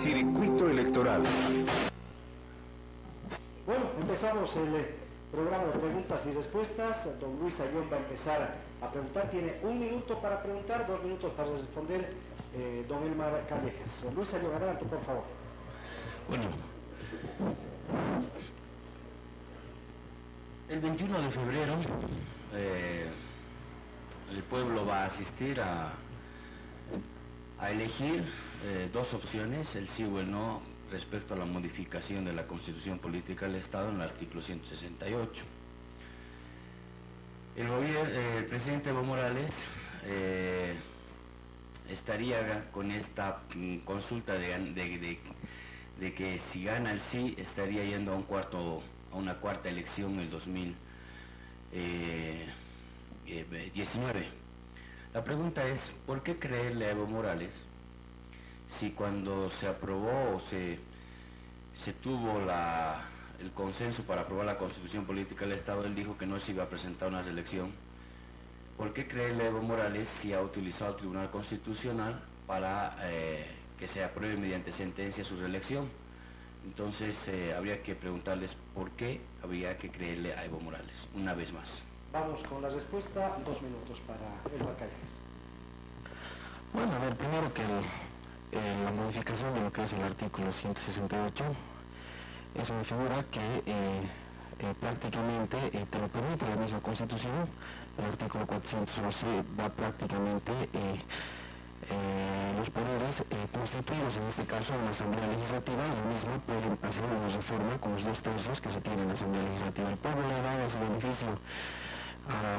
Circuito electoral. Bueno, empezamos el programa de preguntas y respuestas. Don Luis Ayón va a empezar a preguntar. Tiene 1 minuto para preguntar, 2 minutos para responder don Elmar Callejas. Luis Ayón, adelante, por favor. Bueno, el 21 de febrero el pueblo va a asistir a elegir dos opciones, el sí o el no, respecto a la modificación de la Constitución Política del Estado en el artículo 168. El presidente Evo Morales estaría con esta consulta de que si gana el sí, estaría yendo a una cuarta elección en el 2019. La pregunta es, ¿por qué creerle a Evo Morales si cuando se aprobó o se tuvo el consenso para aprobar la Constitución Política del Estado, él dijo que no se iba a presentar una reelección? ¿Por qué creerle a Evo Morales si ha utilizado el Tribunal Constitucional para que se apruebe mediante sentencia su reelección? Entonces habría que preguntarles por qué habría que creerle a Evo Morales, una vez más. Vamos con la respuesta, 2 minutos para Elmar Callejas. Bueno, a ver, primero que la modificación de lo que es el artículo 168 es una figura que prácticamente te lo permite la misma Constitución. El artículo 411 da prácticamente los poderes constituidos, en este caso en la Asamblea Legislativa, y lo mismo pueden hacer una reforma con los 2/3 que se tiene en la Asamblea Legislativa. El pueblo le ha dado ese beneficio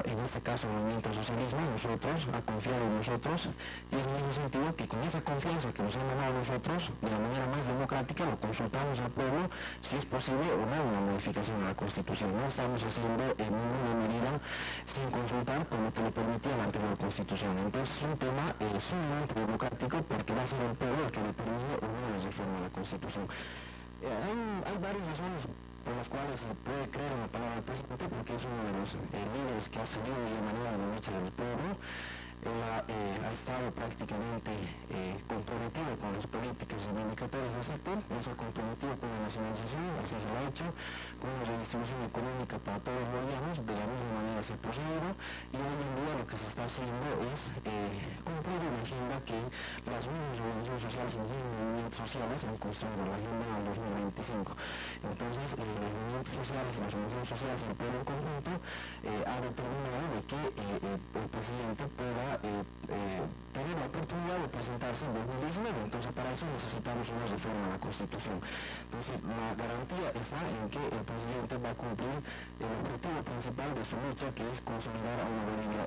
en este caso el movimiento socialismo, nosotros, ha confiado en nosotros, y es en ese sentido que con esa confianza que nos han dado a nosotros, de la manera más democrática, lo consultamos al pueblo si es posible o no una modificación a la Constitución. No estamos haciendo en ninguna medida sin consultar como te lo permitía la anterior Constitución. Entonces es un tema sumamente democrático, porque va a ser el pueblo el que determine o no la reforma a la Constitución. Hay varias razones por las cuales se puede creer en la palabra del presidente, porque es uno de los líderes que ha salido de la manera de la lucha del pueblo. Él ha estado prácticamente comprometido con las políticas reivindicatorias del sector, él se ha comprometido con la nacionalización, así se lo ha hecho, con una redistribución económica para todos los bolivianos, de la misma manera se ha procedido, y hoy en día lo que se está haciendo es cumplir una agenda que las mismas organizaciones sociales y los mismos movimientos sociales han construido, la agenda del 2025. Entonces, los movimientos sociales y las organizaciones sociales y el pueblo en conjunto ha determinado de que el presidente pueda tener la oportunidad de presentarse en 2019. Entonces, para eso necesitamos una reforma a la Constitución. Entonces, la garantía está en que el presidente va a cumplir el objetivo principal de su lucha, que es consolidar a una Bolivia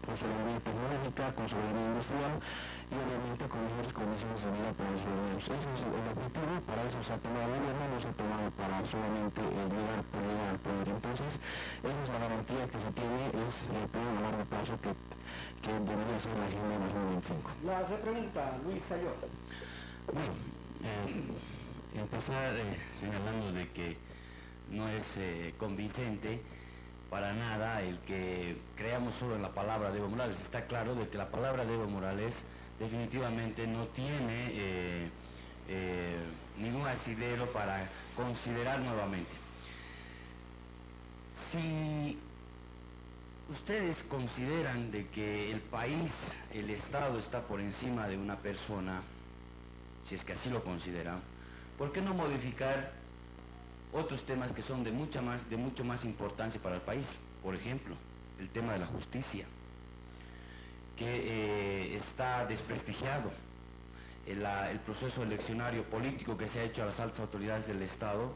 con soberanía tecnológica, con soberanía industrial y obviamente con mejores condiciones de vida para los bolivianos. Ese es el objetivo, para eso se ha tomado el gobierno, no se ha tomado para solamente llegar al poder. Entonces, esa es la garantía que se tiene, es el plan a largo plazo que debería ser la agenda 2025. La repregunta, Luis Ayón. Bueno, empezar señalando de que no es convincente para nada el que creamos solo en la palabra de Evo Morales. Está claro de que la palabra de Evo Morales definitivamente no tiene ningún asidero para considerar nuevamente. Si ustedes consideran de que el país, el Estado está por encima de una persona, si es que así lo consideran, ¿por qué no modificar otros temas que son de mucho más importancia para el país? Por ejemplo, el tema de la justicia, que está desprestigiado, el proceso eleccionario político que se ha hecho a las altas autoridades del Estado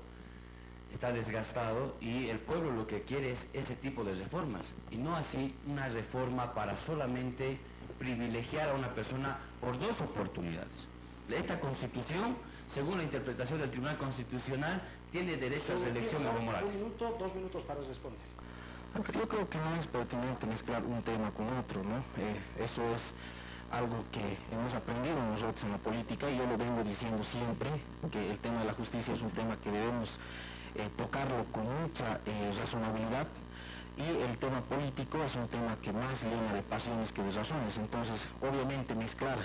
está desgastado, y el pueblo lo que quiere es ese tipo de reformas, y no así una reforma para solamente privilegiar a una persona por 2 oportunidades. Esta Constitución, según la interpretación del Tribunal Constitucional, tiene derecho a reelección Evo Morales. 1 minuto, 2 minutos para responder. Aunque yo creo que no es pertinente mezclar un tema con otro, ¿no? Eso es algo que hemos aprendido nosotros en la política, y yo lo vengo diciendo siempre, que el tema de la justicia es un tema que debemos tocarlo con mucha razonabilidad, y el tema político es un tema que más llena de pasiones que de razones. Entonces, obviamente, mezclar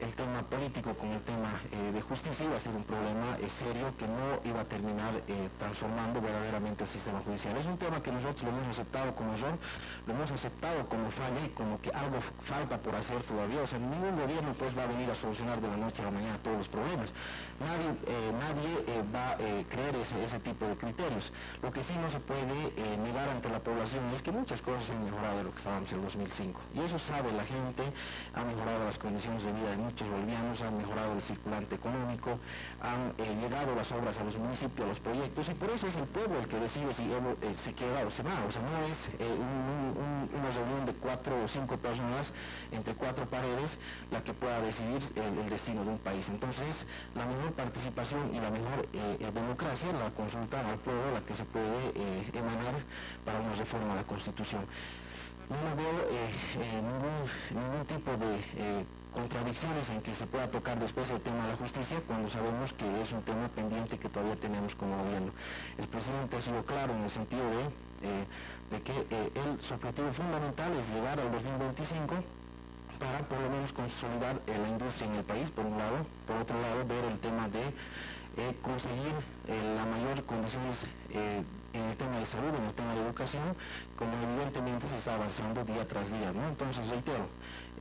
el tema político con el tema de justicia iba a ser un problema serio que no iba a terminar transformando verdaderamente el sistema judicial. Es un tema que nosotros lo hemos aceptado como error, lo hemos aceptado como falla y como que algo falta por hacer todavía. O sea, ningún gobierno pues va a venir a solucionar de la noche a la mañana todos los problemas. Nadie va a creer ese tipo de criterios. Lo que sí no se puede negar ante la población es que muchas cosas han mejorado de lo que estábamos en el 2005. Y eso sabe la gente, ha mejorado las condiciones de vida de muchos bolivianos, han mejorado el circulante económico, han llegado las obras a los municipios, a los proyectos, y por eso es el pueblo el que decide si Evo se queda o se va. O sea, no es una reunión de 4 o 5 personas entre 4 paredes la que pueda decidir el destino de un país. Entonces, la mejor participación y la mejor democracia, la consulta al pueblo, la que se puede emanar para una reforma a la Constitución. No veo ningún tipo de contradicciones en que se pueda tocar después el tema de la justicia cuando sabemos que es un tema pendiente que todavía tenemos como gobierno. El presidente ha sido claro en el sentido de que su objetivo fundamental es llegar al 2025 para por lo menos consolidar la industria en el país, por un lado. Por otro lado, ver el tema de conseguir la mayor condiciones en el tema de salud, en el tema de educación, como evidentemente se está avanzando día tras día, ¿no? Entonces, reitero,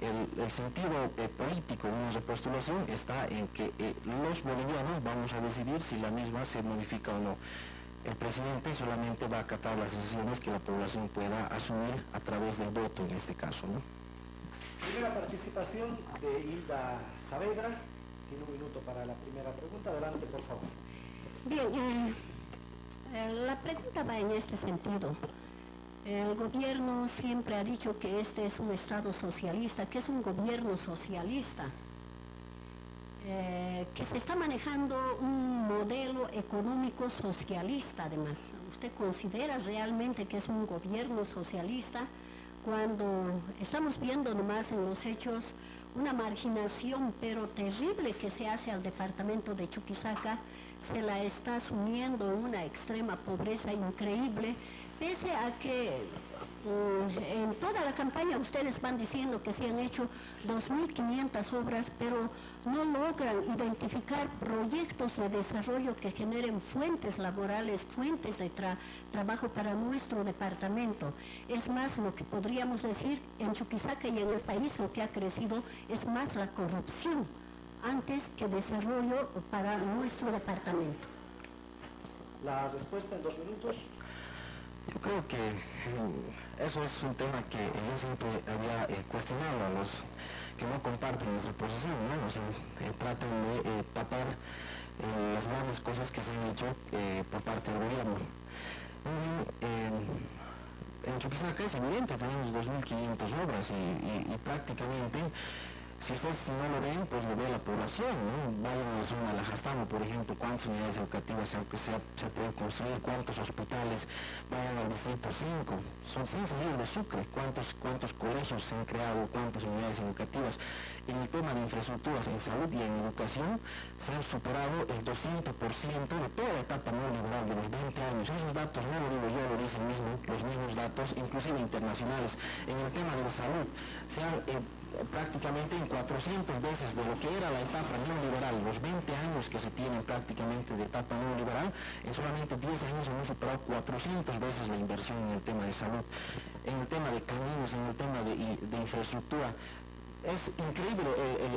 el sentido político de una repostulación está en que los bolivianos vamos a decidir si la misma se modifica o no. El presidente solamente va a acatar las decisiones que la población pueda asumir a través del voto en este caso, ¿no? Primera participación de Hilda Saavedra. Tiene un minuto para la primera pregunta. Adelante, por favor. Bien, la pregunta va en este sentido. El gobierno siempre ha dicho que este es un Estado socialista, que es un gobierno socialista, que se está manejando un modelo económico socialista además. ¿Usted considera realmente que es un gobierno socialista cuando estamos viendo nomás en los hechos una marginación pero terrible que se hace al departamento de Chuquisaca? Se la está sumiendo en una extrema pobreza increíble, pese a que en toda la campaña ustedes van diciendo que se han hecho 2.500 obras, pero no logran identificar proyectos de desarrollo que generen fuentes laborales, fuentes de trabajo para nuestro departamento. Es más, lo que podríamos decir en Chuquisaca y en el país lo que ha crecido es más la corrupción antes que desarrollo para nuestro departamento. La respuesta en 2 minutos. Yo creo que eso es un tema que yo siempre había cuestionado a los que no comparten nuestra posición, ¿no? O sea, tratan de tapar las grandes cosas que se han hecho por parte del gobierno. En Chuquisaca es evidente, tenemos 2.500 obras y prácticamente, si ustedes no lo ven, pues lo ve la población, ¿no? Vayan a la zona de la Jastamo, por ejemplo, cuántas unidades educativas se pueden construir, cuántos hospitales. Vayan al distrito 5, son sin salir de Sucre, cuántos colegios se han creado, cuántas unidades educativas. En el tema de infraestructuras en salud y en educación se han superado el 200% de toda la etapa neoliberal de los 20 años. Esos datos no lo digo yo, lo dicen los mismos datos, inclusive internacionales. En el tema de la salud se han prácticamente en 400 veces de lo que era la etapa neoliberal, los 20 años que se tienen prácticamente de etapa neoliberal, en solamente 10 años hemos superado 400 veces la inversión en el tema de salud, en el tema de caminos, en el tema de infraestructura. Es increíble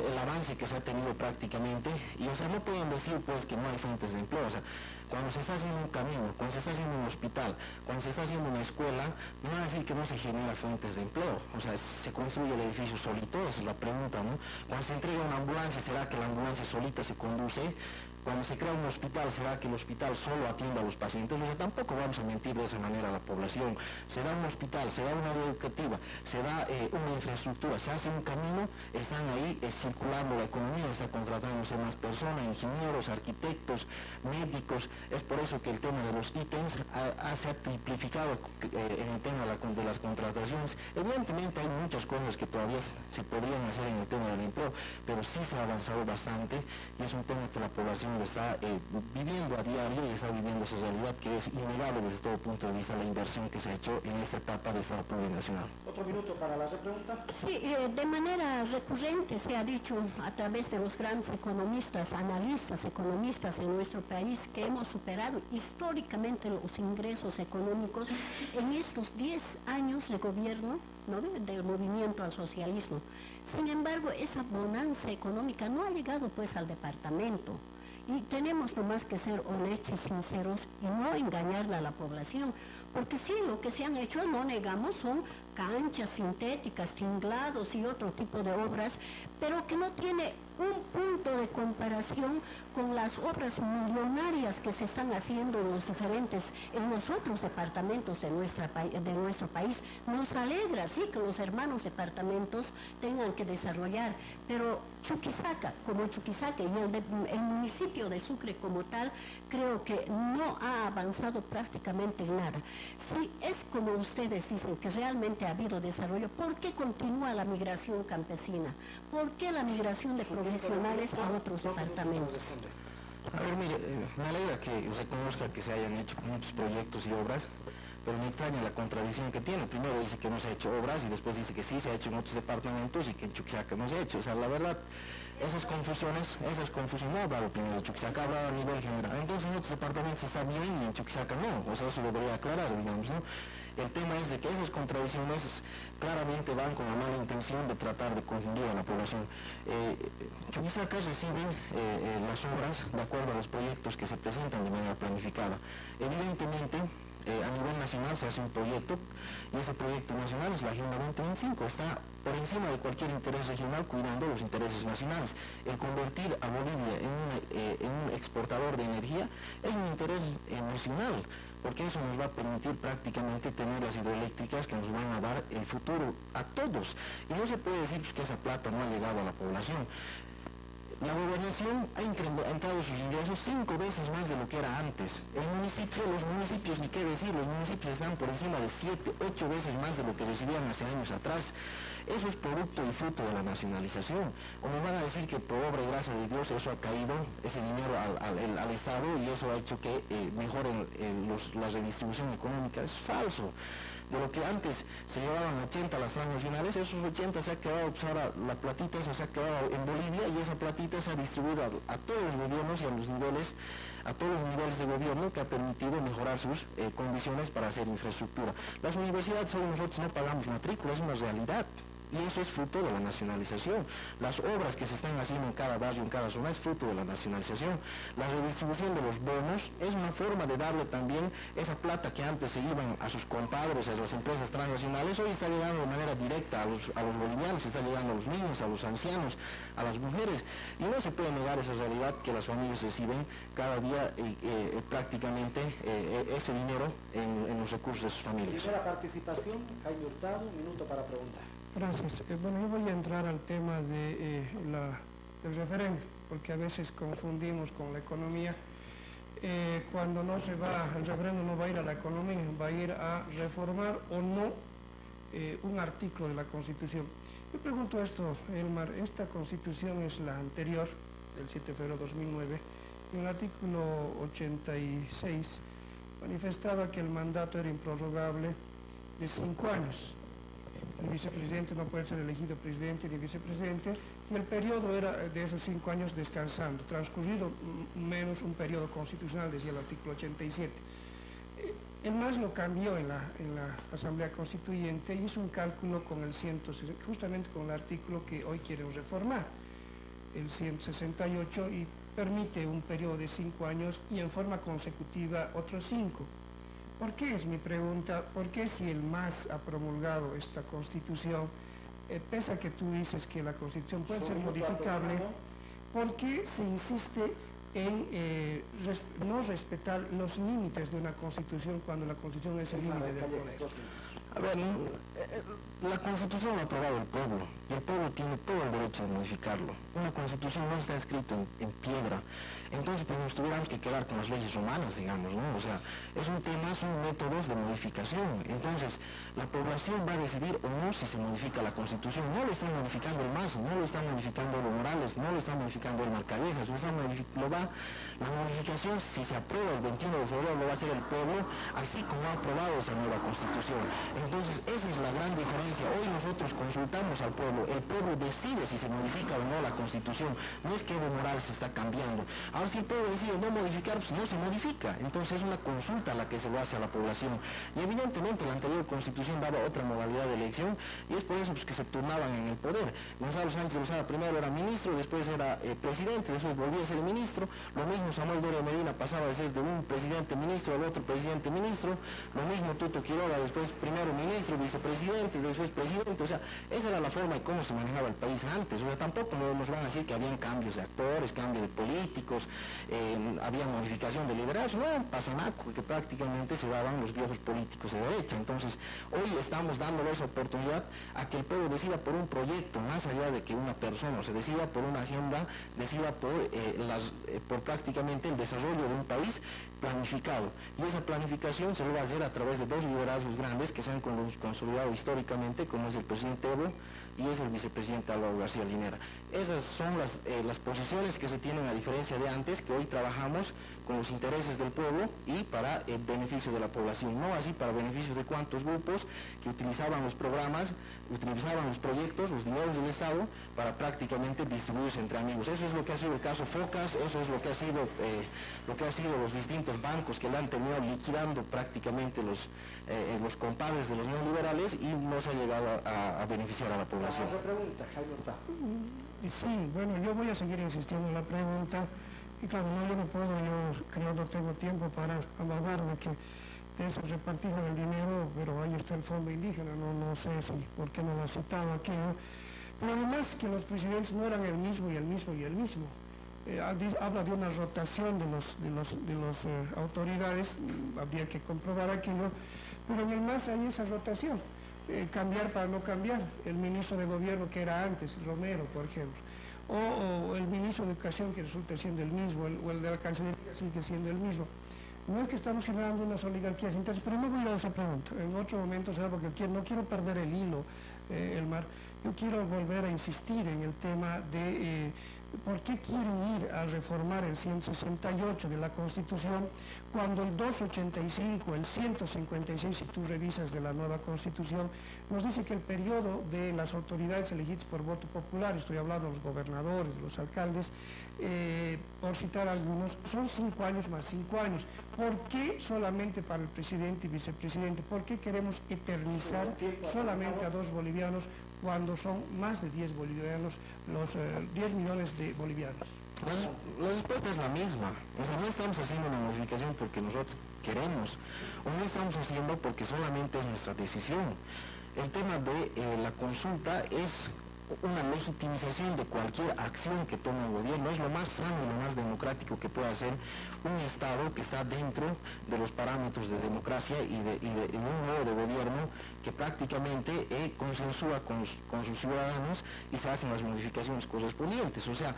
el avance que se ha tenido prácticamente, y o sea, no pueden decir pues que no hay fuentes de empleo. O sea, cuando se está haciendo un camino, cuando se está haciendo un hospital, cuando se está haciendo una escuela, no van a decir que no se genera fuentes de empleo. O sea, se construye el edificio solito, esa es la pregunta, ¿no? Cuando se entrega una ambulancia, ¿será que la ambulancia solita se conduce? Cuando se crea un hospital, ¿será que el hospital solo atiende a los pacientes? O sea, tampoco vamos a mentir de esa manera a la población. Se da un hospital, se da una área educativa, se da una infraestructura, se hace un camino, están ahí circulando la economía, está contratándose más personas, ingenieros, arquitectos, médicos. Es por eso que el tema de los ítems se ha triplificado en el tema de las contrataciones. Evidentemente hay muchas cosas que todavía se podrían hacer en el tema del empleo, pero sí se ha avanzado bastante y es un tema que la población población lo está viviendo a diario y está viviendo esa realidad que es innegable desde todo punto de vista la inversión que se ha hecho en esta etapa de Estado plurinacional. Otro minuto para la repregunta. Sí, de manera recurrente se ha dicho a través de los grandes economistas, analistas economistas en nuestro país, que hemos superado históricamente los ingresos económicos en estos 10 años de gobierno, ¿no?, del movimiento al socialismo. Sin embargo, esa bonanza económica no ha llegado pues al departamento. Y tenemos nomás que ser honestos y sinceros y no engañarle a la población, porque sí, lo que se han hecho, no negamos, son canchas sintéticas, tinglados y otro tipo de obras, pero que no tiene un punto de comparación con las obras millonarias que se están haciendo en los otros departamentos de nuestro país. Nos alegra, sí, que los hermanos departamentos tengan que desarrollar, pero Chuquisaca, como Chuquisaca y el municipio de Sucre como tal, creo que no ha avanzado prácticamente en nada. Si es como ustedes dicen que realmente ha habido desarrollo, ¿por qué continúa la migración campesina? ¿Por qué la migración de profesionales a otros departamentos? A ver, mire, me alegra que reconozca que se hayan hecho muchos proyectos y obras, pero me extraña la contradicción que tiene. Primero dice que no se ha hecho obras y después dice que sí se ha hecho en otros departamentos y que en Chuquisaca no se ha hecho. O sea, la verdad, esas confusiones, no ha hablado primero de Chuquisaca, ha hablado a nivel general. Entonces en otros departamentos está bien y en Chuquisaca no. O sea, eso debería aclarar, digamos, ¿no? El tema es de que esas contradicciones claramente van con la mala intención de tratar de confundir a la población. Chuquisaca recibe las obras de acuerdo a los proyectos que se presentan de manera planificada. Evidentemente, a nivel nacional se hace un proyecto y ese proyecto nacional es la Agenda 2025, está por encima de cualquier interés regional cuidando los intereses nacionales. El convertir a Bolivia en un exportador de energía es un interés nacional, porque eso nos va a permitir prácticamente tener las hidroeléctricas que nos van a dar el futuro a todos. Y no se puede decir pues, que esa plata no ha llegado a la población. La gobernación ha incrementado sus ingresos 5 veces más de lo que era antes. Los municipios, ni qué decir, los municipios están por encima de 7, 8 veces más de lo que recibían hace años atrás. Eso es producto y fruto de la nacionalización. O me van a decir que por obra y gracia de Dios eso ha caído, ese dinero al Estado, y eso ha hecho que mejore la redistribución económica. Es falso. De lo que antes se llevaban 80 las transnacionales, esos 80 se ha quedado, pues ahora la platita esa se ha quedado en Bolivia y esa platita se ha distribuido a todos los gobiernos y a todos los niveles de gobierno, que ha permitido mejorar sus condiciones para hacer infraestructura. Las universidades hoy nosotros no pagamos matrícula, es una realidad. Y eso es fruto de la nacionalización. Las obras que se están haciendo en cada barrio, en cada zona, es fruto de la nacionalización. La redistribución de los bonos es una forma de darle también esa plata que antes se iban a sus compadres, a las empresas transnacionales, hoy está llegando de manera directa a los bolivianos, está llegando a los niños, a los ancianos, a las mujeres. Y no se puede negar esa realidad que las familias reciben cada día prácticamente ese dinero en los recursos de sus familias. Primera participación, Jaime Hurtado, un minuto para preguntar. Gracias. Bueno, yo voy a entrar al tema del referéndum, porque a veces confundimos con la economía. Cuando no se va, el referéndum no va a ir a la economía, va a ir a reformar o no un artículo de la Constitución. Yo pregunto esto, Elmar, esta Constitución es la anterior, del 7 de febrero de 2009, y en el artículo 86 manifestaba que el mandato era improrrogable de 5 años. El vicepresidente no puede ser elegido presidente ni vicepresidente, y el periodo era de esos 5 años descansando, transcurrido menos un periodo constitucional, decía el artículo 87. El MAS lo cambió en la Asamblea Constituyente y hizo un cálculo con el justamente con el artículo que hoy quieren reformar, el 168, y permite un periodo de 5 años y en forma consecutiva otros 5. ¿Por qué, es mi pregunta, por qué si el MAS ha promulgado esta Constitución, pese a que tú dices que la Constitución puede ser modificable, por qué se insiste en no respetar los límites de una Constitución cuando la Constitución es el límite del poder? A ver, la Constitución la ha aprobado el pueblo, y el pueblo tiene todo el derecho de modificarlo. Una Constitución no está escrito en piedra. Entonces, pues nos tuviéramos que quedar con las leyes romanas, digamos, ¿no? O sea, es un tema, son métodos de modificación. Entonces, la población va a decidir o no si se modifica la Constitución. No lo está modificando el MAS, no lo está modificando Evo Morales, no lo está modificando el Callejas, la modificación, si se aprueba el 21 de febrero, lo va a hacer el pueblo, así como ha aprobado esa nueva Constitución. Entonces, esa es la gran diferencia. Hoy nosotros consultamos al pueblo, el pueblo decide si se modifica o no la Constitución. No es que Evo Morales está cambiando. Ahora, si el pueblo decide no modificar, pues no se modifica. Entonces es una consulta la que se lo hace a la población. Y evidentemente la anterior Constitución daba otra modalidad de elección, y es por eso pues, que se turnaban en el poder. Gonzalo Sánchez de Lozada primero era ministro, después era presidente, después volvía a ser ministro. Lo mismo Samuel Doria Medina pasaba de ser de un presidente ministro al otro presidente ministro. Lo mismo Tuto Quiroga, después primero ministro, vicepresidente, después presidente. O sea, esa era la forma de cómo se manejaba el país antes. O sea, tampoco nos van a decir que habían cambios de actores, cambios de políticos, había modificación de liderazgo. No pasa nada, porque prácticamente se daban los viejos políticos de derecha. Entonces, hoy estamos dándole esa oportunidad a que el pueblo decida por un proyecto, más allá de que una persona, o se decida por una agenda, decida por prácticamente el desarrollo de un país planificado. Y esa planificación se lo va a hacer a través de dos liderazgos grandes que se han consolidado históricamente, como es el presidente Evo y es el vicepresidente Álvaro García Linera. Esas son las posiciones que se tienen, a diferencia de antes, que hoy trabajamos con los intereses del pueblo y para el beneficio de la población, no así para beneficio de cuantos grupos que utilizaban los programas, utilizaban los proyectos, los dineros del Estado para prácticamente distribuirse entre amigos. Eso es lo que ha sido el caso Focas, eso es lo que ha sido los distintos bancos que le han tenido liquidando prácticamente los compadres de los neoliberales, y no se ha llegado a beneficiar a la población. Otra pregunta, Jaime Hurtado. Sí, bueno, yo voy a seguir insistiendo en la pregunta, y claro, yo no puedo, yo creo no tengo tiempo para hablar de que de eso repartija del dinero, pero ahí está el fondo indígena, no sé si por qué no lo ha citado aquí, ¿no? Pero además que los presidentes no eran el mismo y el mismo y el mismo. Habla de una rotación de las autoridades, habría que comprobar aquello, pero en el MAS hay esa rotación. Cambiar para no cambiar, el ministro de gobierno que era antes, Romero, por ejemplo, o el ministro de educación que resulta siendo el mismo, o el de la Cancillería sigue siendo el mismo. No es que estamos generando unas oligarquías internas, pero no voy a ir a esa pregunta, en otro momento será, porque no quiero perder el hilo, Elmar. Yo quiero volver a insistir en el tema de por qué quieren ir a reformar el 168 de la Constitución cuando el 285, el 156, si tú revisas de la nueva Constitución, nos dice que el periodo de las autoridades elegidas por voto popular, estoy hablando de los gobernadores, de los alcaldes, por citar algunos, son 5 años más 5 años. ¿Por qué solamente para el presidente y vicepresidente? ¿Por qué queremos eternizar solamente a 2 bolivianos cuando son más de 10 bolivianos, los 10 millones de bolivianos? La respuesta es la misma. O sea, no estamos haciendo una modificación porque nosotros queremos, o no estamos haciendo porque solamente es nuestra decisión. El tema de la consulta es una legitimización de cualquier acción que tome el gobierno. Es lo más sano y lo más democrático que puede hacer un Estado que está dentro de los parámetros de democracia y de un modo de gobierno que prácticamente consensúa con sus ciudadanos y se hacen las modificaciones correspondientes. O sea,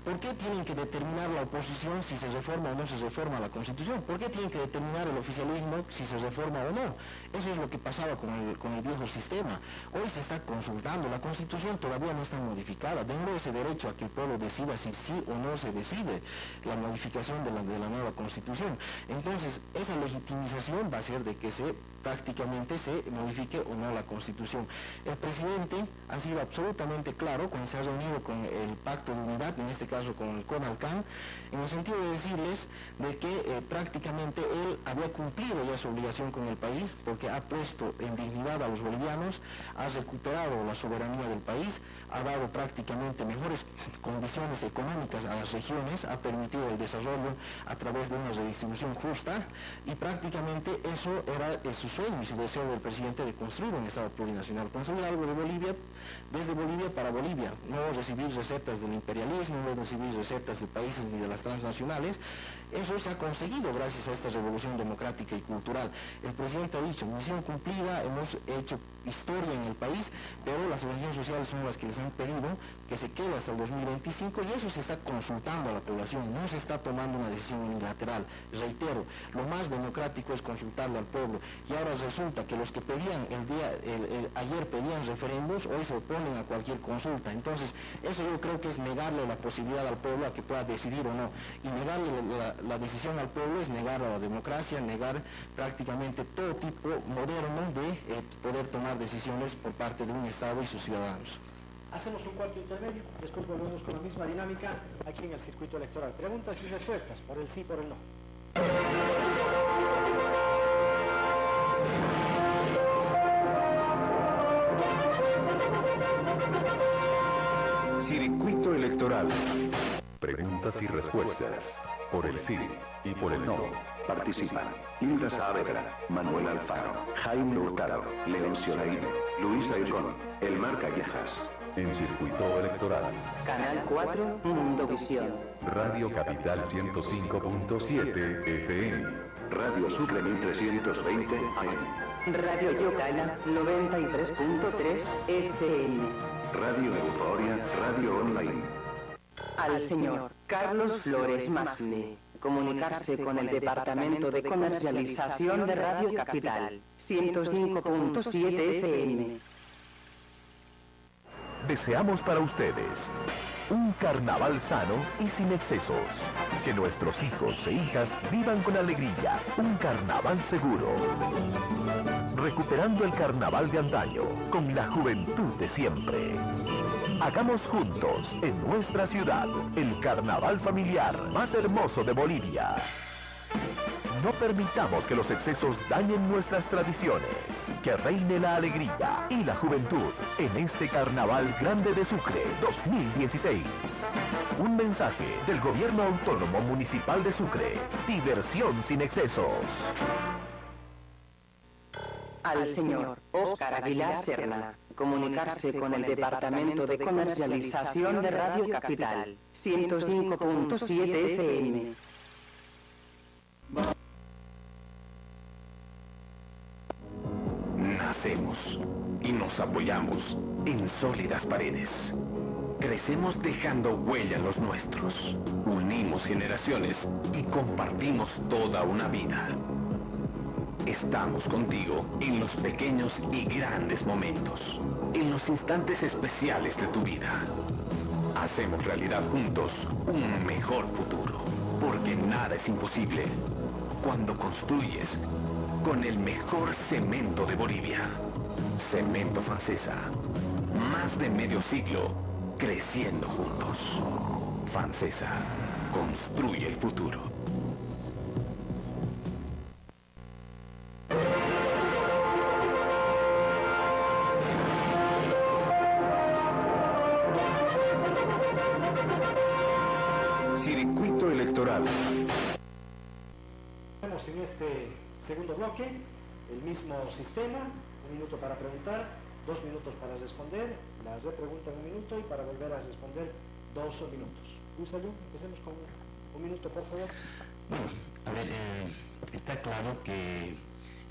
¿por qué tienen que determinar la oposición si se reforma o no se reforma la Constitución? ¿Por qué tienen que determinar el oficialismo si se reforma o no? Eso es lo que pasaba con el viejo sistema. Hoy se está consultando, la Constitución todavía no está modificada. Denle ese derecho a que el pueblo decida si sí o no se decide la modificación de la nueva Constitución. Entonces, esa legitimización va a ser de que prácticamente se modifique o no la Constitución. El presidente ha sido absolutamente claro cuando se ha reunido con el Pacto de Unidad, en este caso con el CONALCAN, en el sentido de decirles de que prácticamente él había cumplido ya su obligación con el país, porque ha puesto en dignidad a los bolivianos, ha recuperado la soberanía del país, ha dado prácticamente mejores condiciones económicas a las regiones, ha permitido el desarrollo a través de una redistribución justa, y prácticamente eso era su sueño y su deseo del presidente de construir un Estado plurinacional, construir algo de Bolivia, desde Bolivia para Bolivia, no recibir recetas del imperialismo, no recibir recetas de países ni de las transnacionales. Eso se ha conseguido gracias a esta revolución democrática y cultural. El presidente ha dicho, misión cumplida, hemos hecho historia en el país, pero las organizaciones sociales son las que les han pedido que se quede hasta el 2025 y eso se está consultando a la población, no se está tomando una decisión unilateral. Reitero, lo más democrático es consultarle al pueblo y ahora resulta que los que pedían ayer pedían referendos, hoy se oponen a cualquier consulta. Entonces, eso yo creo que es negarle la posibilidad al pueblo a que pueda decidir o no. Y negarle la decisión al pueblo es negar a la democracia, negar prácticamente todo tipo moderno de poder tomar decisiones por parte de un Estado y sus ciudadanos. Hacemos un cuarto intermedio, después volvemos con la misma dinámica aquí en el circuito electoral. Preguntas y respuestas, por el sí, por el no. Circuito electoral. Preguntas y respuestas. Por el sí y por el no. Participan Hilda Saavedra, Manuel Alfaro, Jaime Hurtado, Leoncio Laíno, Luisa Ayllón, Elmar Callejas. En circuito electoral. Canal 4, Mundovisión. Radio Capital 105.7 FM. Radio Sucre 1320 AM. Radio Yocala 93.3 FM. Radio Euforia, Radio Online. Al señor Carlos Flores Magne. Comunicarse con el Departamento de Comercialización de Radio Capital 105.7 FM. Deseamos para ustedes un carnaval sano y sin excesos. Que nuestros hijos e hijas vivan con alegría. Un carnaval seguro. Recuperando el carnaval de antaño con la juventud de siempre. Hagamos juntos en nuestra ciudad el carnaval familiar más hermoso de Bolivia. No permitamos que los excesos dañen nuestras tradiciones. Que reine la alegría y la juventud en este Carnaval Grande de Sucre 2016. Un mensaje del Gobierno Autónomo Municipal de Sucre. Diversión sin excesos. Al señor Óscar Aguilar Serna. Comunicarse con el Departamento de Comercialización de Radio Capital 105.7 FM. Nacemos y nos apoyamos en sólidas paredes. Crecemos dejando huella en los nuestros. Unimos generaciones y compartimos toda una vida. Estamos contigo en los pequeños y grandes momentos, en los instantes especiales de tu vida. Hacemos realidad juntos un mejor futuro, porque nada es imposible cuando construyes con el mejor cemento de Bolivia. Cemento Francesa. Más de medio siglo creciendo juntos. Francesa. Construye el futuro. Circuito electoral. Tenemos en este segundo bloque el mismo sistema, 1 minuto para preguntar, 2 minutos para responder, la repregunta en 1 minuto y para volver a responder 2 minutos. Luisa, empecemos con 1 minuto, por favor. Bueno, a ver, está claro que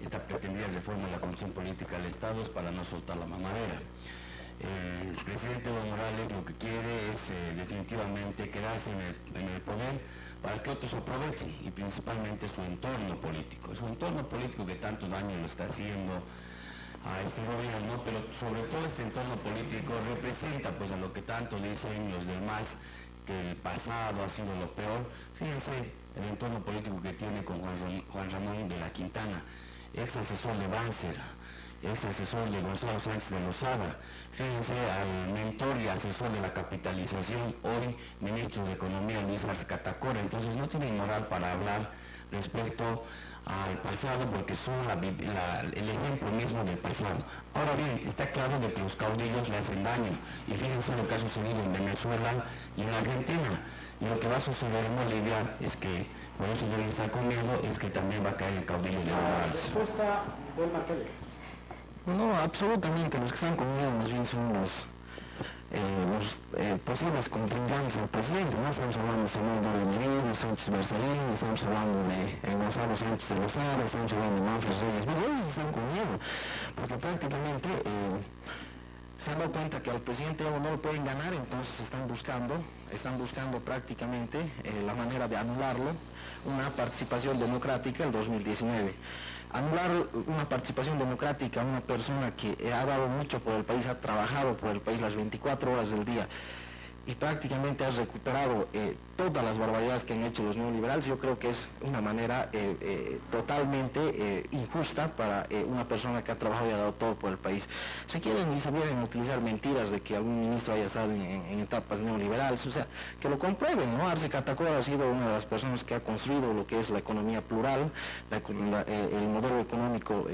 esta pretendida reforma de la Constitución Política del Estado es para no soltar la mamadera. El presidente Evo Morales lo que quiere es definitivamente quedarse en el poder para que otros aprovechen, y principalmente su entorno político. Su entorno político que tanto daño lo está haciendo a este gobierno, pero sobre todo este entorno político representa pues a lo que tanto dicen los demás, que el pasado ha sido lo peor. Fíjense el entorno político que tiene con Juan Ramón de la Quintana, ex asesor de Banzer, ex asesor de Gonzalo Sánchez de Lozada. Fíjense al mentor y asesor de la capitalización, hoy ministro de Economía, Luis Arce Catacora. Entonces no tienen moral para hablar respecto al pasado, porque son el ejemplo mismo del pasado. Ahora bien, está claro de que los caudillos le hacen daño, y fíjense lo que ha sucedido en Venezuela y en Argentina, y lo que va a suceder en Bolivia es que, por eso deben estar conmigo, es que también va a caer el caudillo de Evo Morales. Respuesta del Marcallejas. No, absolutamente, los que están conmigo más bien son los posibles contrincantes del presidente, ¿no? Estamos hablando de Samuel Doria Medina, Sánchez Berzaín, estamos hablando de Gonzalo Sánchez de Lozada, estamos hablando de Manfred Reyes. Bueno, ellos están con miedo, porque prácticamente se han dado cuenta que al presidente Evo no lo pueden ganar, entonces están buscando prácticamente la manera de anularlo, una participación democrática el 2019. Anular una participación democrática a una persona que ha dado mucho por el país, ha trabajado por el país las 24 horas del día y prácticamente ha recuperado todas las barbaridades que han hecho los neoliberales, yo creo que es una manera totalmente injusta para una persona que ha trabajado y ha dado todo por el país. Se quieren utilizar mentiras de que algún ministro haya estado en etapas neoliberales, o sea, que lo comprueben, ¿no? Arce Catacora ha sido una de las personas que ha construido lo que es la economía plural, el modelo económico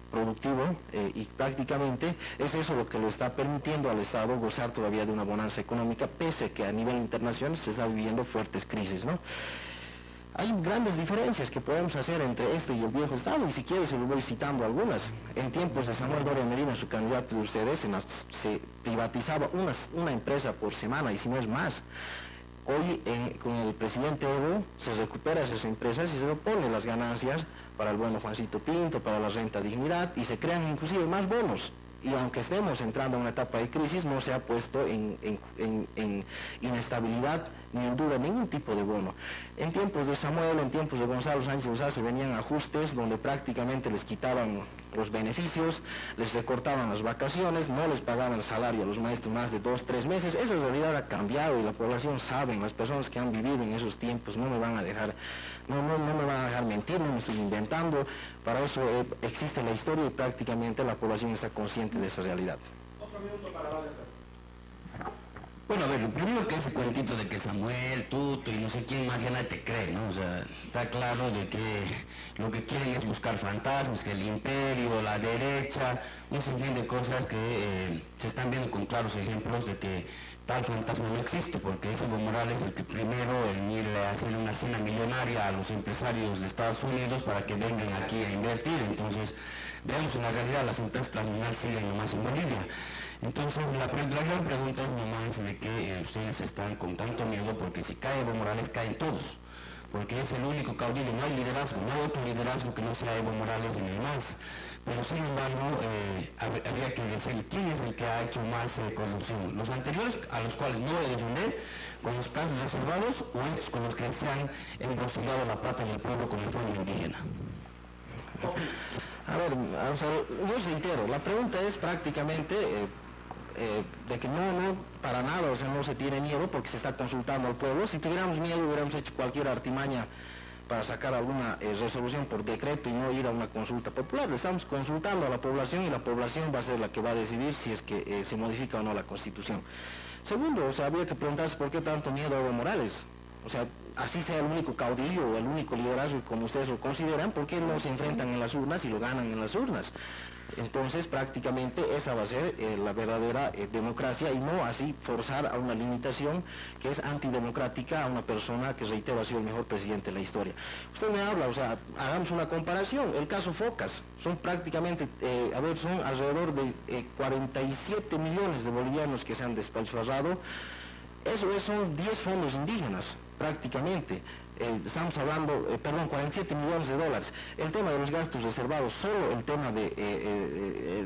productivo, y prácticamente es eso lo que lo está permitiendo al Estado gozar todavía de una bonanza económica, pese que a nivel internacional se está viviendo fuertes crisis, ¿no? Hay grandes diferencias que podemos hacer entre este y el viejo Estado, y si quieres se lo voy citando algunas. En tiempos de Samuel Doria Medina, su candidato de ustedes, se privatizaba una empresa por semana, y si no es más. Hoy, con el presidente Evo, se recupera esas empresas y se le pone las ganancias para el bueno Juancito Pinto, para la renta dignidad, y se crean inclusive más bonos. Y aunque estemos entrando en una etapa de crisis, no se ha puesto en inestabilidad ni en duda ningún tipo de bono. En tiempos de Samuel, en tiempos de Gonzalo Sánchez Lozada, se venían ajustes donde prácticamente les quitaban los beneficios, les recortaban las vacaciones, no les pagaban el salario a los maestros más de 2-3 meses. Esa realidad ha cambiado y la población sabe, las personas que han vivido en esos tiempos no me van a dejar mentir, no me estoy inventando. Para eso existe la historia y prácticamente la población está consciente de esa realidad. Otro minuto para Valencia. Bueno, a ver, lo primero que ese cuentito de que Samuel, Tuto y no sé quién más ya nadie te cree, ¿no? O sea, está claro de que lo que quieren es buscar fantasmas, que el imperio, la derecha, un sinfín de cosas que se están viendo con claros ejemplos de que tal fantasma no existe, porque es Evo Morales el que primero en ir a hacer una cena millonaria a los empresarios de Estados Unidos para que vengan aquí a invertir. Entonces, veamos, en la realidad las empresas transnacionales siguen nomás en Bolivia. Entonces, la gran pregunta es nomás de que ustedes están con tanto miedo, porque si cae Evo Morales, caen todos. Porque es el único caudillo, no hay liderazgo, no hay otro liderazgo que no sea Evo Morales en el MAS. Pero sin embargo, habría que decir quién es el que ha hecho más corrupción. Los anteriores, a los cuales no voy a defender, con los casos reservados, o estos con los que se han embolsillado la plata del pueblo con el fondo indígena. A ver, o sea, yo reitero, la pregunta es prácticamente de que no, para nada, o sea, no se tiene miedo porque se está consultando al pueblo. Si tuviéramos miedo hubiéramos hecho cualquier artimaña para sacar alguna resolución por decreto y no ir a una consulta popular. Le estamos consultando a la población y la población va a ser la que va a decidir si es que se modifica o no la Constitución. Segundo, o sea, habría que preguntarse por qué tanto miedo a Evo Morales. O sea, así sea el único caudillo o el único liderazgo como ustedes lo consideran, ¿por qué no se enfrentan en las urnas y lo ganan en las urnas? Entonces, prácticamente esa va a ser la verdadera democracia, y no así forzar a una limitación que es antidemocrática a una persona que, reitero, ha sido el mejor presidente de la historia. Usted me habla, o sea, hagamos una comparación. El caso Focas, son prácticamente, son alrededor de 47 millones de bolivianos que se han despilfarrado. Eso son 10 fondos indígenas, prácticamente. Estamos hablando, 47 millones de dólares. El tema de los gastos reservados, solo el tema de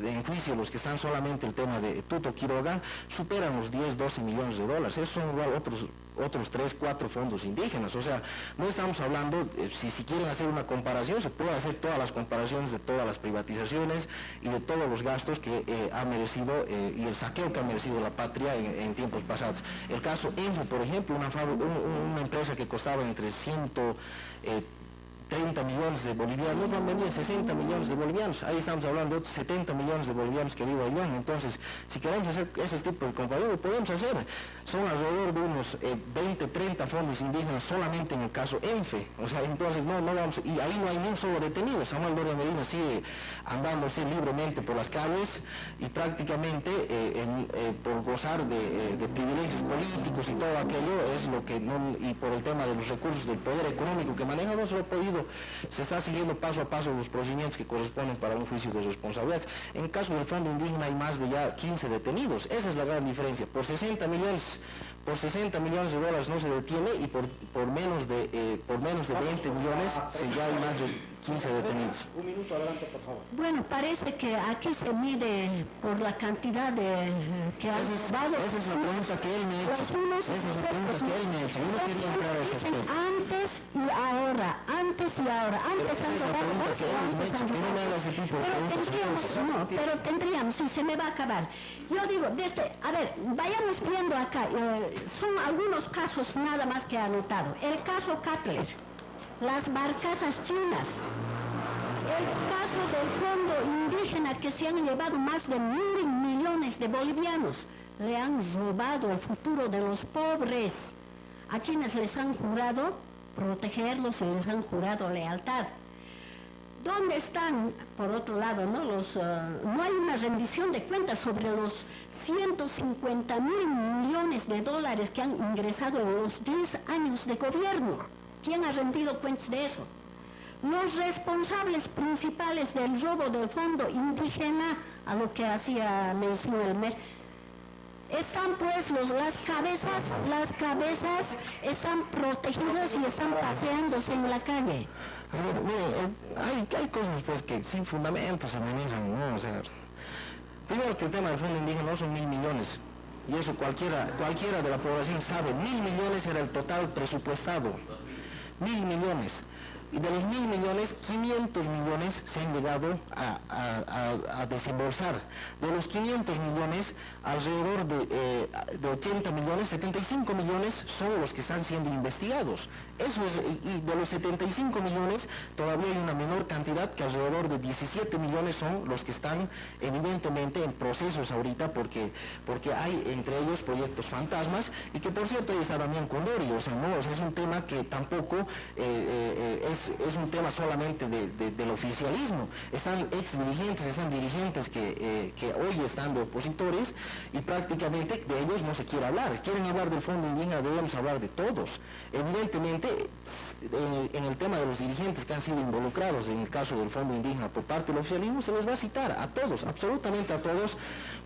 en juicio, los que están solamente el tema de Tuto Quiroga, superan los 10-12 millones de dólares. Esos son igual otros 3-4 fondos indígenas. O sea, no estamos hablando, si quieren hacer una comparación, se puede hacer todas las comparaciones de todas las privatizaciones y de todos los gastos que ha merecido y el saqueo que ha merecido la patria en tiempos pasados. El caso ENFE, por ejemplo, una empresa que costaba entre 130 millones de bolivianos, van a venir 60 millones de bolivianos. Ahí estamos hablando de otros 70 millones de bolivianos que viven allá. Entonces, si queremos hacer ese tipo de comparación, lo podemos hacer. Son alrededor de unos 20-30 fondos indígenas solamente en el caso ENFE. O sea, entonces no vamos, y ahí no hay ni un solo detenido. Samuel Doria Medina sigue andándose libremente por las calles y prácticamente por gozar de privilegios políticos y todo aquello es lo que no, y por el tema de los recursos del poder económico que maneja, no se lo ha podido se está siguiendo paso a paso los procedimientos que corresponden para un juicio de responsabilidades. En el caso del Fondo Indígena hay más de ya 15 detenidos. Esa es la gran diferencia. Por 60 millones de dólares no se detiene y por menos de 20 millones ya hay más de 15 detenidos. Un minuto, adelante, por favor. Bueno, parece que aquí se mide por la cantidad de que han robado. Esa es la pregunta que él me ha hecho. Yo no quería entrar a ese aspecto. Antes y ahora. Antes han robado más y antes han robado. Pero tendríamos, si se me va a acabar. Yo digo, vayamos viendo acá, son algunos casos nada más que he anotado. El caso Cutler, las barcazas chinas, el caso del fondo indígena que se han llevado más de 1.000 millones de bolivianos, le han robado el futuro de los pobres, a quienes les han jurado protegerlos y les han jurado lealtad. ¿Dónde están, por otro lado, no hay una rendición de cuentas sobre los 150.000 millones de dólares que han ingresado en los 10 años de gobierno? ¿Quién ha rendido cuentas de eso? Los responsables principales del robo del fondo indígena, a lo que hacía mención el MER, están pues las cabezas están protegidas y están paseándose en la calle. A ver, mire, hay cosas pues que sin fundamentos se manejan, ¿no? O sea, primero que el tema del fondo indígena no son 1.000 millones, y eso cualquiera de la población sabe. 1.000 millones era el total presupuestado, 1.000 millones. Y de los 1.000 millones, 500 millones se han llegado a desembolsar. De los 500 millones, alrededor de 80 millones, 75 millones son los que están siendo investigados. Eso es, y de los 75 millones, todavía hay una menor cantidad, que alrededor de 17 millones son los que están evidentemente en procesos ahorita, porque hay entre ellos proyectos fantasmas, y que por cierto ahí está también Condori, o sea, es un tema que tampoco es un tema solamente del oficialismo. Están dirigentes que hoy están de opositores, y prácticamente de ellos no se quiere hablar. Quieren hablar del fondo indígena, debemos hablar de todos. Evidentemente, en el tema de los dirigentes que han sido involucrados en el caso del fondo indígena por parte del oficialismo, se les va a citar a todos, absolutamente a todos,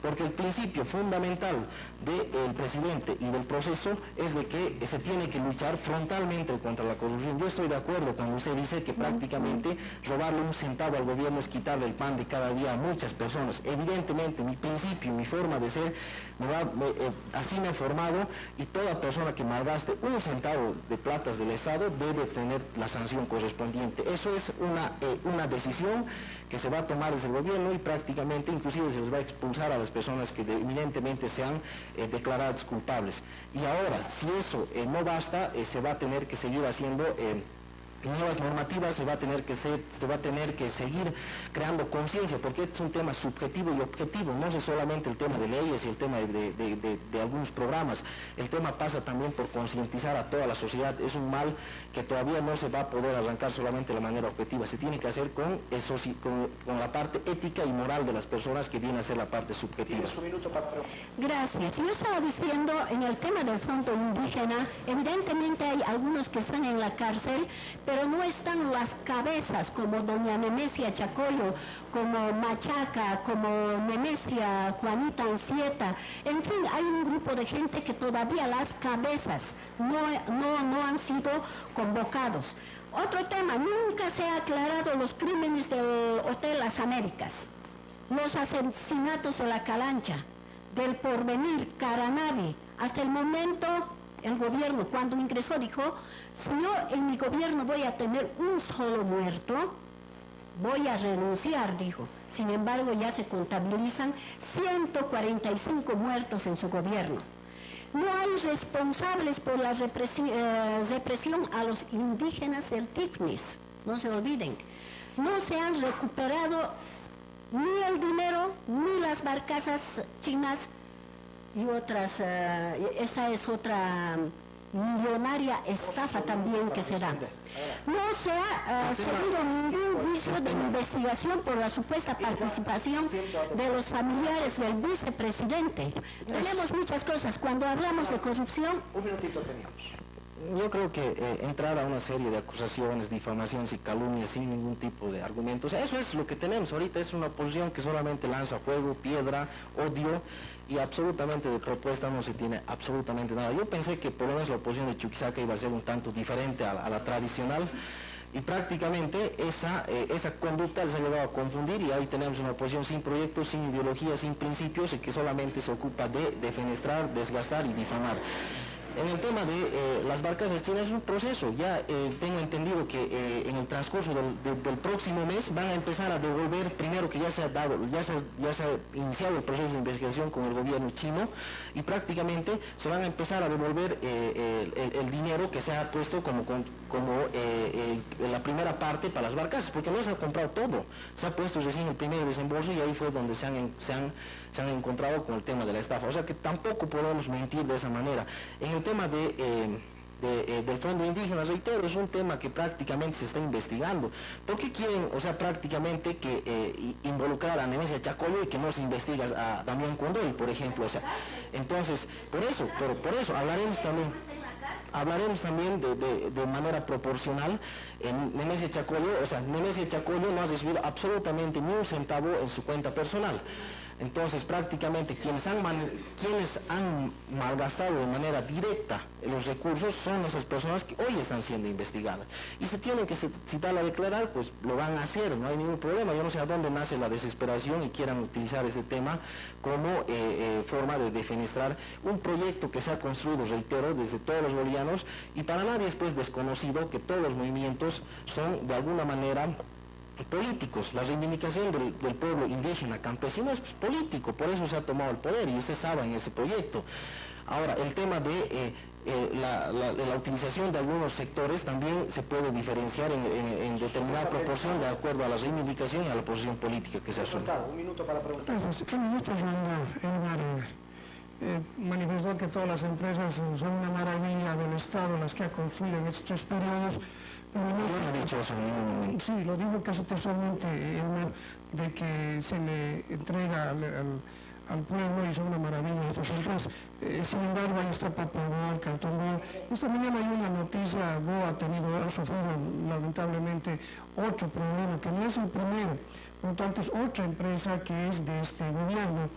porque el principio fundamental del presidente y del proceso es de que se tiene que luchar frontalmente contra la corrupción. Yo estoy de acuerdo cuando usted dice que prácticamente robarle un centavo al gobierno es quitarle el pan de cada día a muchas personas. Evidentemente, mi principio, mi forma de ser, así me ha formado, y toda persona que malgaste un centavo de platas del Estado debe tener la sanción correspondiente. Eso es una decisión que se va a tomar desde el gobierno, y prácticamente inclusive se les va a expulsar a las personas que evidentemente sean declaradas culpables. Y ahora, si eso no basta, se va a tener que seguir haciendo nuevas normativas, se va a tener que seguir creando conciencia, porque este es un tema subjetivo y objetivo. No es solamente el tema de leyes y el tema de algunos programas. El tema pasa también por concientizar a toda la sociedad. Es un mal que todavía no se va a poder arrancar solamente de la manera objetiva. Se tiene que hacer con la parte ética y moral de las personas, que viene a ser la parte subjetiva. Tienes un minuto para preguntar. Gracias. Yo estaba diciendo, en el tema del fondo indígena, evidentemente hay algunos que están en la cárcel, pero no están las cabezas como doña Nemesia Chacoyo, como Machaca, como Nemesia Juanita Ancieta. En fin, hay un grupo de gente que todavía las cabezas no han sido convocados. Otro tema, nunca se ha aclarado los crímenes del Hotel Las Américas, los asesinatos de la Calancha, del Porvenir, Caranavi. Hasta el momento, el gobierno, cuando ingresó, dijo: si yo en mi gobierno voy a tener un solo muerto, voy a renunciar, dijo. Sin embargo, ya se contabilizan 145 muertos en su gobierno. No hay responsables por la represión a los indígenas del Tifnis, no se olviden. No se han recuperado ni el dinero, ni las barcazas chinas y otras. Esa es otra millonaria estafa también que se da. No se ha seguido ningún juicio de investigación por la supuesta participación de los familiares del vicepresidente. Tenemos muchas cosas. Cuando hablamos de corrupción... Un minutito teníamos. Yo creo que entrar a una serie de acusaciones, difamaciones y calumnias sin ningún tipo de argumentos, eso es lo que tenemos ahorita, es una oposición que solamente lanza fuego, piedra, odio, y absolutamente de propuesta no se tiene absolutamente nada. Yo pensé que por lo menos la oposición de Chuquisaca iba a ser un tanto diferente a la tradicional, y prácticamente esa conducta les ha llevado a confundir, y hoy tenemos una oposición sin proyectos, sin ideología, sin principios, y que solamente se ocupa de defenestrar, desgastar y difamar. En el tema de las barcazas chinas es un proceso. Ya tengo entendido que en el transcurso del próximo mes van a empezar a devolver, primero que ya se ha iniciado el proceso de investigación con el gobierno chino, y prácticamente se van a empezar a devolver el dinero que se ha puesto como la primera parte para las barcazas, porque no se ha comprado todo, se ha puesto recién el primer desembolso, y ahí fue donde se han encontrado con el tema de la estafa. O sea que tampoco podemos mentir de esa manera. En el tema del Fondo Indígena, reitero, es un tema que prácticamente se está investigando. ¿Por qué quieren, o sea, prácticamente que involucrar a Nemesia Chacoyo y que no se investiga a Damián Condori, por ejemplo? O sea, entonces, por eso hablaremos también de manera proporcional en Nemesia Chacoyo. O sea, Nemesia Chacoyo no ha recibido absolutamente ni un centavo en su cuenta personal. Entonces, prácticamente quienes han malgastado de manera directa los recursos son esas personas que hoy están siendo investigadas. Y se tienen que citar a declarar, pues lo van a hacer, no hay ningún problema. Yo no sé a dónde nace la desesperación y quieran utilizar este tema como forma de defenestrar un proyecto que se ha construido, reitero, desde todos los bolivianos, y para nadie es pues desconocido que todos los movimientos son de alguna manera políticos. La reivindicación del pueblo indígena campesino es político, por eso se ha tomado el poder, y usted sabe en ese proyecto. Ahora, el tema de la utilización de algunos sectores también se puede diferenciar en determinada proporción de acuerdo a la reivindicación y a la posición política que se asume. Un minuto para preguntar. En esta ronda, Elmar manifestó que todas las empresas son una maravilla del Estado, las que ha construido en estos 3 periodos. Pero no he dicho eso en ningún momento. Sí, lo digo casi textualmente, de que se le entrega al pueblo y son una maravilla estas empresas. Sin embargo, ahí está Papelbol, Cartonbol. Esta mañana hay una noticia, Bo ha sufrido lamentablemente 8 problemas, que no es el primero, por lo tanto es otra empresa que es de este gobierno.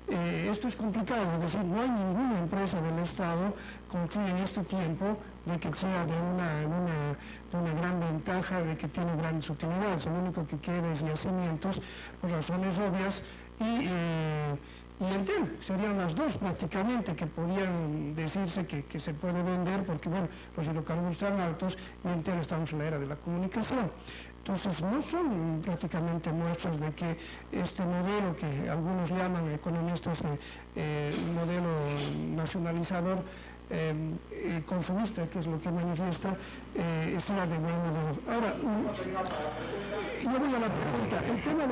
Esto es complicado, es decir, no hay ninguna empresa del Estado construida en este tiempo de que sea de una gran ventaja, de que tiene grandes utilidades. Lo único que queda es yacimientos, por razones obvias, y Entel. Serían las dos prácticamente que podían decirse que se puede vender, porque bueno, los hidrocarburos están altos y Entel estamos en la era de la comunicación. Entonces no son prácticamente muestras de que este modelo que algunos llaman economistas modelo nacionalizador, consumista, que es lo que manifiesta, sea de buen modelo. Ahora, yo voy a la pregunta. El tema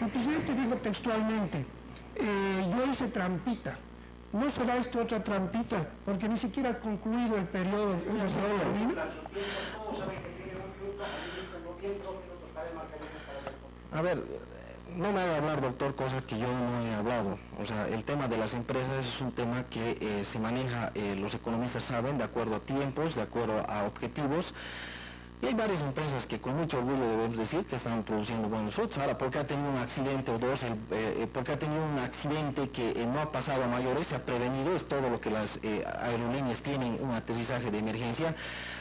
el presidente dijo textualmente, yo hice trampita. ¿No será esto otra trampita? Porque ni siquiera ha concluido el periodo en que se termina. A ver, no me haga hablar, doctor, cosas que yo no he hablado. O sea, el tema de las empresas es un tema que se maneja, los economistas saben, de acuerdo a tiempos, de acuerdo a objetivos. Y hay varias empresas que con mucho orgullo debemos decir que están produciendo buenos frutos. Ahora, porque ha tenido un accidente o dos, porque ha tenido un accidente que no ha pasado a mayores, se ha prevenido, es todo lo que las aerolíneas tienen, un aterrizaje de emergencia.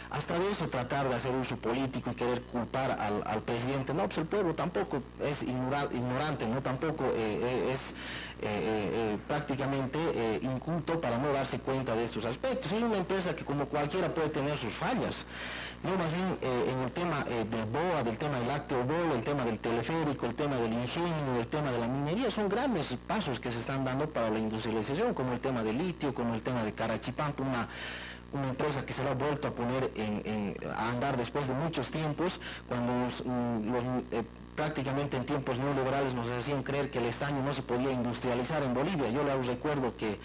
Hasta de eso tratar de hacer uso político y querer culpar al presidente. No, pues el pueblo tampoco es ignorante, ¿no? Tampoco es prácticamente inculto para no darse cuenta de estos aspectos. Es una empresa que como cualquiera puede tener sus fallas. Yo más bien en el tema del BOA, del tema del Lácteo-Bol, el tema del teleférico, el tema del ingenio, el tema de la minería, son grandes pasos que se están dando para la industrialización, como el tema del litio, como el tema de Carachipampa, una empresa que se la ha vuelto a poner a andar después de muchos tiempos, cuando prácticamente en tiempos neoliberales nos hacían creer que el estaño no se podía industrializar en Bolivia. Yo les recuerdo que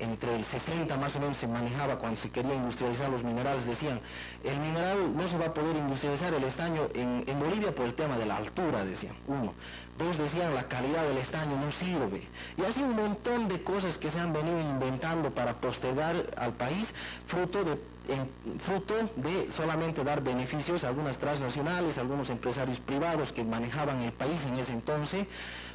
entre el 60 más o menos se manejaba cuando se quería industrializar los minerales, decían, el mineral no se va a poder industrializar el estaño en Bolivia por el tema de la altura, decían, uno. Dos, decían, la calidad del estaño no sirve. Y así un montón de cosas que se han venido inventando para postergar al país, fruto de solamente dar beneficios a algunas transnacionales, a algunos empresarios privados que manejaban el país en ese entonces,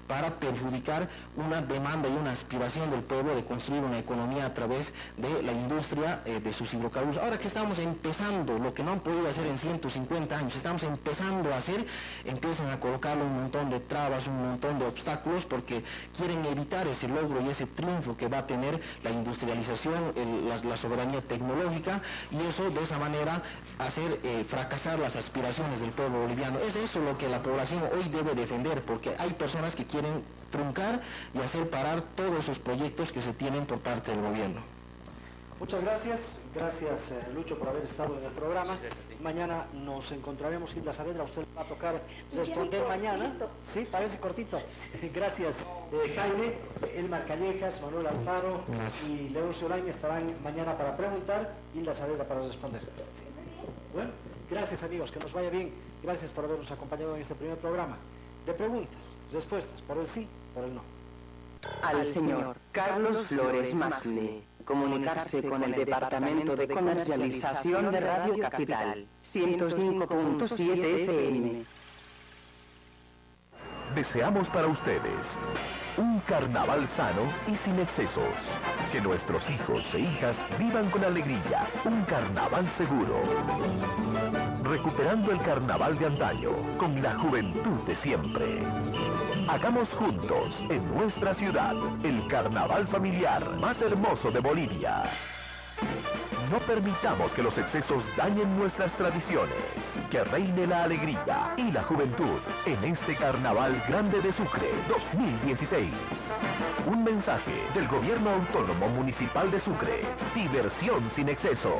para perjudicar una demanda y una aspiración del pueblo de construir una economía a través de la industria de sus hidrocarburos. Ahora que estamos empezando, lo que no han podido hacer en 150 años, estamos empezando a hacer, empiezan a colocarle un montón de trabas, un montón de obstáculos, porque quieren evitar ese logro y ese triunfo que va a tener la industrialización, la soberanía tecnológica, y eso de esa manera hacer fracasar las aspiraciones del pueblo boliviano. Es eso lo que la población hoy debe defender, porque hay personas que quieren truncar y hacer parar todos esos proyectos que se tienen por parte del gobierno. Muchas gracias, gracias Lucho por haber estado en el programa. Mañana nos encontraremos, Hilda Saavedra, usted va a tocar responder mañana. Sí, parece cortito. Gracias Jaime, Elmar Callejas, Manuel Alfaro y Leoncio Lain estarán mañana para preguntar, Hilda Saavedra para responder. Bueno, gracias amigos, que nos vaya bien. Gracias por habernos acompañado en este primer programa de preguntas, respuestas, por el sí, por el no. Al señor Carlos Flores Magne, comunicarse con el Departamento de Comercialización de Radio Capital, 105.7 FM. Deseamos para ustedes un carnaval sano y sin excesos. Que nuestros hijos e hijas vivan con alegría. Un carnaval seguro. Recuperando el carnaval de antaño con la juventud de siempre. Hagamos juntos en nuestra ciudad el carnaval familiar más hermoso de Bolivia. No permitamos que los excesos dañen nuestras tradiciones. Que reine la alegría y la juventud en este Carnaval Grande de Sucre 2016. Un mensaje del Gobierno Autónomo Municipal de Sucre. Diversión sin excesos.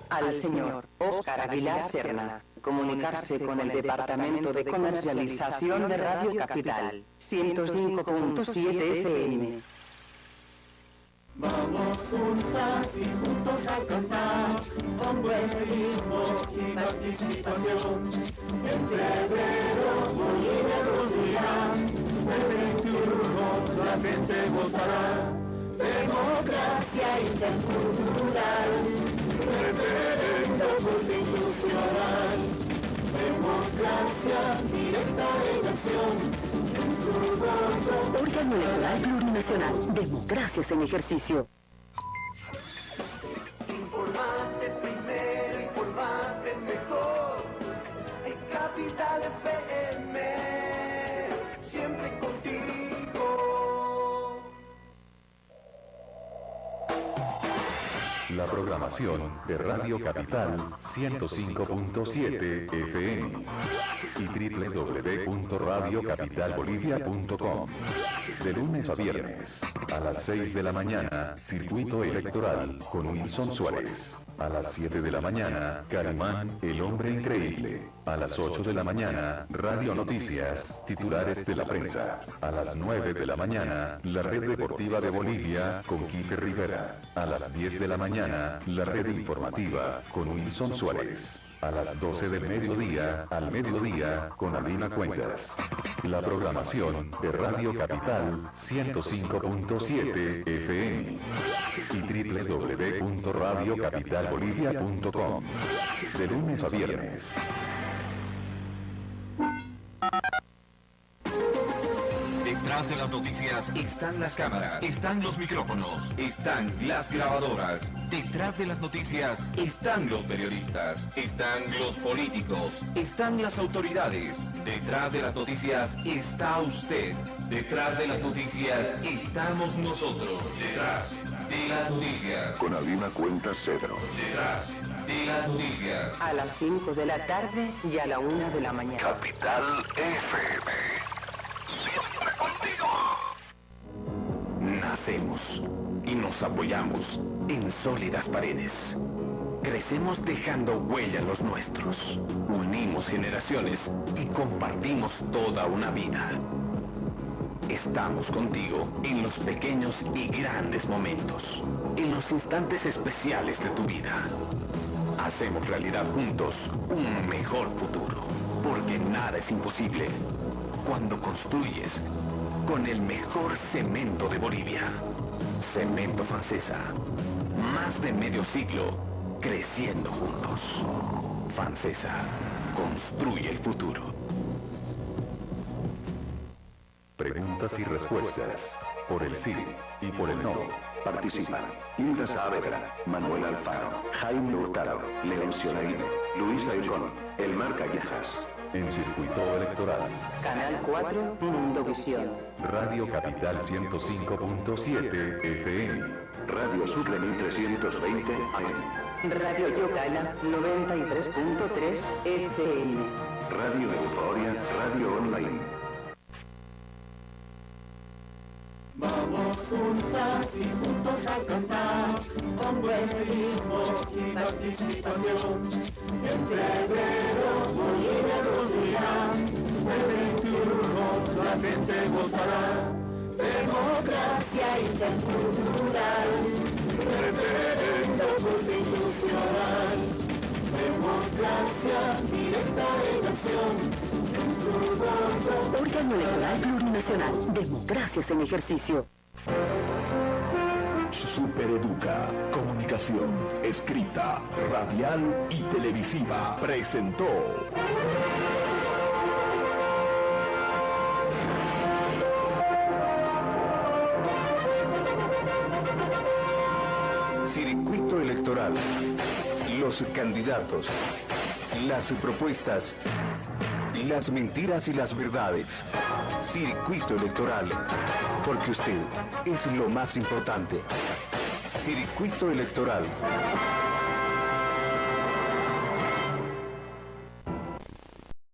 Al señor Óscar Aguilar Serna, comunicarse con el Departamento de Comercialización de Radio Capital, 105.7 FM. Vamos juntas y juntos a cantar, con buen ritmo y participación. En febrero Bolivia construirá, el 21 la gente votará. Democracia intercultural, referendo constitucional. Democracia directa en acción. Órgano Electoral Plurinacional. Democracias en ejercicio. Informate primero, informate mejor. En Capital FM, siempre contigo. La programación de Radio Capital 105.7 FM y www.radiocapitalbolivia.com. De lunes a viernes, a las 6 de la mañana, Circuito Electoral con Wilson Suárez. A las 7 de la mañana, Carimán, el hombre increíble. A las 8 de la mañana, Radio Noticias, titulares de la prensa. A las 9 de la mañana, la Red Deportiva de Bolivia con Quique Rivera. A las 10 de la mañana, la Red Informativa con Wilson Suárez. A las 12 del mediodía, al mediodía, con Alina Cuentas. La programación de Radio Capital 105.7 FM y www.radiocapitalbolivia.com. De lunes a viernes. Detrás de las noticias están las cámaras, están los micrófonos, están las grabadoras. Detrás de las noticias están los periodistas, están los políticos, están las autoridades. Detrás de las noticias está usted. Detrás de las noticias estamos nosotros. Detrás de las noticias. Con Alina Cuentas Cedro. Detrás de las noticias. A las 5 de la tarde y a la 1 de la mañana. Capital FM. Siempre contigo. Nacemos y nos apoyamos en sólidas paredes. Crecemos dejando huella en los nuestros. Unimos generaciones y compartimos toda una vida. Estamos contigo en los pequeños y grandes momentos, en los instantes especiales de tu vida. Hacemos realidad juntos un mejor futuro, porque nada es imposible cuando construyes con el mejor cemento de Bolivia. Cemento Fancesa. Más de medio siglo creciendo juntos. Fancesa. Construye el futuro. Preguntas y respuestas. Por el sí y por el no. Participan Hilda Saavedra, Manuel Alfaro, Jaime Hurtado, Leoncio Laín, Luisa Ayllón, Elmar Callejas. En circuito electoral. Canal 4, Mundovisión. Radio Capital 105.7 FM. Radio Sucre 1320 AM. Radio Yocala 93.3 FM. Radio Euforia, Radio Online. Vamos juntas y juntos a cantar, con buen ritmo y participación. En febrero Bolivia construirá, el 21 la gente votará. Democracia intercultural, referendo constitucional. Democracia directa en acción. Órgano Electoral Plurinacional. Democracias en ejercicio. Supereduca, comunicación, escrita, radial y televisiva, presentó Circuito Electoral. Los candidatos, las propuestas, las mentiras y las verdades. Circuito Electoral, porque usted es lo más importante. Circuito Electoral.